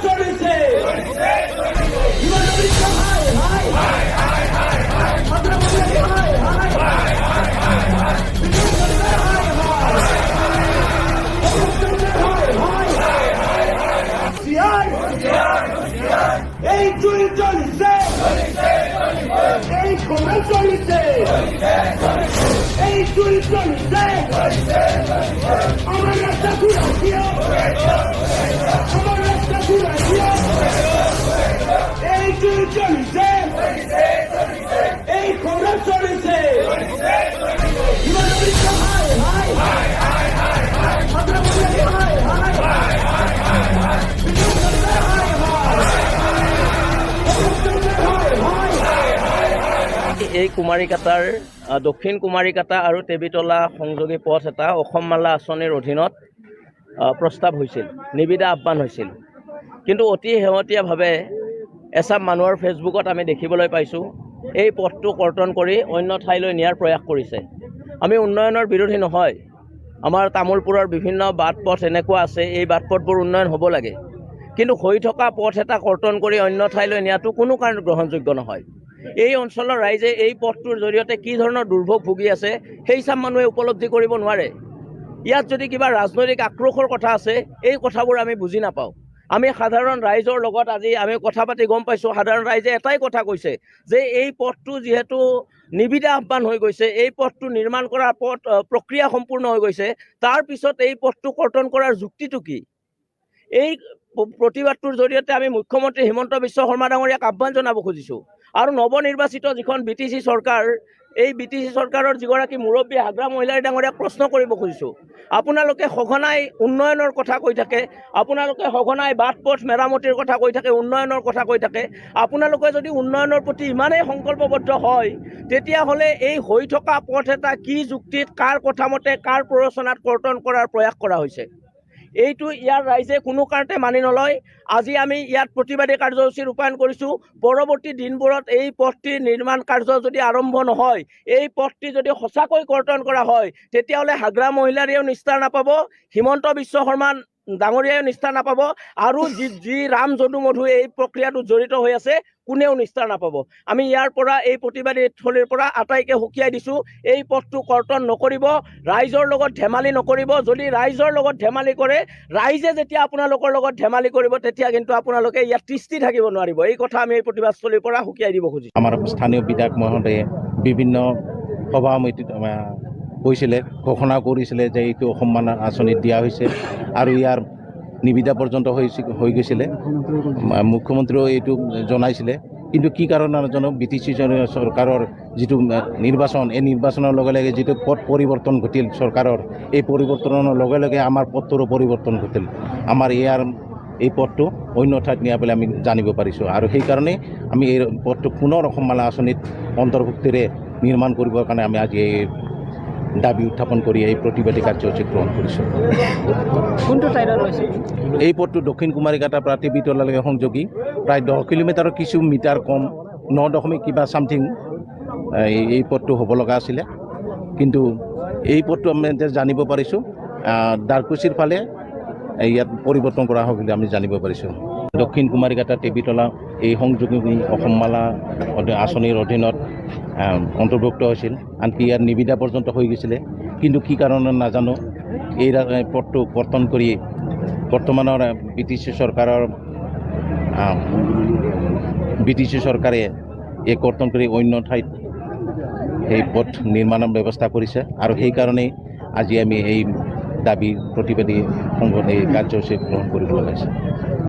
চলিছে হিমন্ত বিশ্ব হাই হাই ভদ্ৰমন্ত্ৰী হাই হাই এই চুরি চলিছে এই খবর চলিছে এই চুরি চলিছে আমার রাস্তা ঘুরাইও আমার রাস্তা ঘুরাইও এই চুরি চলিছে এই খবর চলিছে হিমন্ত বিশ্ব হাই হাই ভদ্রমন্ত্রী হাই হাই এই কুমাৰীকাটাৰ দক্ষিণ কুমাৰীকাটা আৰু টেবিতলা সংযোগী পথ এটা অসম মালা আঁচনিৰ অধীনত প্ৰস্তাৱ হৈছিল, নিবিদা আহ্বান হৈছিল। কিন্তু অতি শেহতীয়াভাৱে এচাম মানুহৰ ফেচবুকত আমি দেখিবলৈ পাইছোঁ এই পথটো কৰ্তন কৰি অন্য ঠাইলৈ নিয়াৰ প্ৰয়াস কৰিছে। আমি উন্নয়নৰ বিৰোধী নহয়, আমাৰ তামোলপুৰৰ বিভিন্ন বাট পথ এনেকুৱা আছে, এই বাট পথবোৰ উন্নয়ন হ'ব লাগে। কিন্তু হৈ থকা পথ এটা কৰ্তন কৰি অন্য ঠাইলৈ নিয়াটো কোনো কাৰণত গ্ৰহণযোগ্য নহয়। এই অঞ্চলৰ ৰাইজে এই পথটোৰ জৰিয়তে কি ধৰণৰ দুৰ্ভোগ ভুগি আছে সেই চাম মানুহে উপলব্ধি কৰিব নোৱাৰে। ইয়াত যদি কিবা ৰাজনৈতিক আক্ৰোশৰ কথা আছে এই কথাবোৰ আমি বুজি নাপাওঁ। আমি সাধাৰণ ৰাইজৰ লগত আজি আমি কথা পাতি গম পাইছোঁ, সাধাৰণ ৰাইজে এটাই কথা কৈছে যে এই পথটো যিহেতু নিবিদা আহ্বান হৈ গৈছে, এই পথটো নিৰ্মাণ কৰাৰ প্ৰক্ৰিয়া সম্পূৰ্ণ হৈ গৈছে, তাৰ পিছত এই পথটো কৰ্তন কৰাৰ যুক্তিটো কি? এই প্ৰতিবাদটোৰ জৰিয়তে আমি মুখ্যমন্ত্ৰী হিমন্ত বিশ্ব শৰ্মা ডাঙৰীয়াক আহ্বান জনাব খুজিছোঁ আৰু নৱনিৰ্বাচিত যিখন BTC চৰকাৰ, এই BTC চৰকাৰৰ যিগৰাকী মুৰব্বী হাগ্ৰা মহিলাৰী ডাঙৰীয়াক প্ৰশ্ন কৰিব খুজিছোঁ। আপোনালোকে সঘনাই উন্নয়নৰ কথা কৈ থাকে, আপোনালোকে সঘনাই বাট পথ মেৰামতিৰ কথা কৈ থাকে, উন্নয়নৰ কথা কৈ থাকে। আপোনালোকে যদি উন্নয়নৰ প্ৰতি ইমানেই সংকল্পবদ্ধ হয় তেতিয়াহ'লে এই হৈ থকা পথ এটা কি যুক্তিত, কাৰ কথা মতে, কাৰ প্ৰৰোচনাত কৰ্তন কৰাৰ প্ৰয়াস কৰা হৈছে? এইটো ইয়াৰ ৰাইজে কোনো কাৰণতে মানি নলয়। আজি আমি ইয়াত প্ৰতিবাদী কাৰ্যসূচী ৰূপায়ণ কৰিছোঁ। পৰৱৰ্তী দিনবোৰত এই পথটিৰ নিৰ্মাণ কাৰ্য যদি আৰম্ভ নহয়, এই পথটি যদি সঁচাকৈ কৰ্তন কৰা হয় তেতিয়াহ'লে হাগ্ৰা মহিলাৰীয়েও নিস্তাৰ নাপাব, হিমন্ত বিশ্ব শৰ্মা ডাঙৰীয়াও নিস্তাৰ নাপাব আৰু যি ৰাম যদু মধু এই প্ৰক্ৰিয়াটোত জড়িত হৈ আছে কোনেও নিস্তাৰ নাপাব। আমি ইয়াৰ পৰা এই প্ৰতিবাদী স্থলীৰ পৰা আটাইকে সকীয়াই দিছোঁ, এই পথটো কৰ্তন নকৰিব, ৰাইজৰ লগত ধেমালি নকৰিব। যদি ৰাইজৰ লগত ধেমালি কৰে, ৰাইজে যেতিয়া আপোনালোকৰ লগত ধেমালি কৰিব তেতিয়া কিন্তু আপোনালোকে ইয়াত তিষ্ঠি থাকিব নোৱাৰিব। এই কথা আমি এই প্ৰতিবাদস্থলীৰ পৰা সকীয়াই দিব খুজিছোঁ। আমাৰ স্থানীয় বিধায়ক মহোদয়ে বিভিন্ন সভা সমিতিত কৈছিলে, ঘোষণা কৰিছিলে যে এইটো অসম মালা আঁচনিত দিয়া হৈছে আৰু ইয়াৰ নিবিদা পৰ্যন্ত হৈ গৈছিলে। মুখ্যমন্ত্ৰীও এইটো জনাইছিলে, কিন্তু কি কাৰণে নাজানো BTC চৰকাৰৰ যিটো নিৰ্বাচন, এই নিৰ্বাচনৰ লগে লগে যিটো পথ পৰিৱৰ্তন ঘটিল চৰকাৰৰ, এই পৰিৱৰ্তনৰ লগে লগে আমাৰ পথটোৰো পৰিৱৰ্তন ঘটিল। আমাৰ এই পথটো অন্য ঠাইত নিয়া বুলি আমি জানিব পাৰিছোঁ আৰু সেইকাৰণে আমি এই পথটো পুনৰ অসম মালা আঁচনিত অন্তৰ্ভুক্তিৰে নিৰ্মাণ কৰিবৰ কাৰণে আমি আজি এই দাবী উত্থাপন কৰি এই প্ৰতিবাদী কাৰ্যসূচী গ্ৰহণ কৰিছোঁ। কোনটো ঠাইত হৈছে এই পথটো? দক্ষিণ কুমাৰীকাটাৰ পৰা টেবিতলালৈকে সংযোগী, প্ৰায় 10 কিলোমিটাৰৰ কিছু মিটাৰ কম, 9 কিবা চামথিং এই পথটো হ'ব লগা আছিলে। কিন্তু এই পথটো আমি জানিব পাৰিছোঁ দাৰকুচিৰ ফালে ইয়াত পৰিৱৰ্তন কৰা হ'ব বুলি আমি জানিব পাৰিছোঁ। দক্ষিণ কুমাৰীকাটা টেবিতলা এই সংযোগী অসম মালা আঁচনিৰ অধীনত অন্তৰ্ভুক্ত হৈছিল, আনকি ইয়াৰ নিবিদা পৰ্যন্ত হৈ গৈছিলে। কিন্তু কি কাৰণত নাজানো এই পথটো কৰ্তন কৰি বৰ্তমানৰ BTC চৰকাৰে এই কৰ্তন কৰি অন্য ঠাইত এই পথ নিৰ্মাণৰ ব্যৱস্থা কৰিছে আৰু সেইকাৰণেই আজি আমি এই দাবী প্ৰতিবাদী সংগঠন এই কাৰ্যসূচী গ্ৰহণ কৰিব লগা হৈছে।